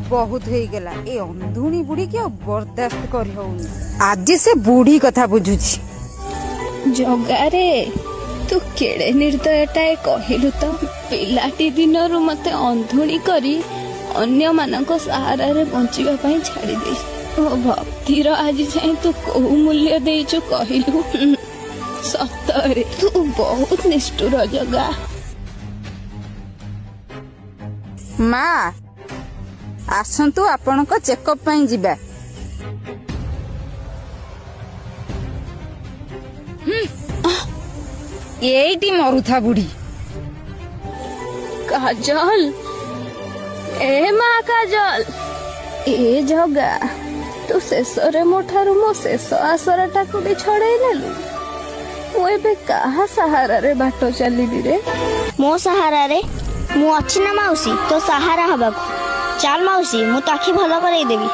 बहुत हो गला ए अंधुणी बुढ़ी के बर्दाश्त कर होउनी आज से बुढ़ी कथा बुझुची जगारे तू केड़े निर्दयटाए कहलु तो पिलाटी दिनरु मते अंधुणी करी अन्य मानक सहारा रे बंचिबा पई छाड़ी दे ओ भक्तिर आज जाए तू को मूल्य देचु कहलु सतरे तू बहुत निष्ठुर जगा माँ आसंतु आपण को चेकअप पई जिबा एटी मरुथा बुढ़ी काजल ए माँ काजल ए जगा तू शेष मो ठारू मो शेष आसराटा को भी छड़े नेलु मु एबे कहा सहारा रे बाटो चली रे मो सहारा रे मु अच्छी ना माउसी तो सहारा हबाकू चल माउसी मु ताखी भल करई देबी।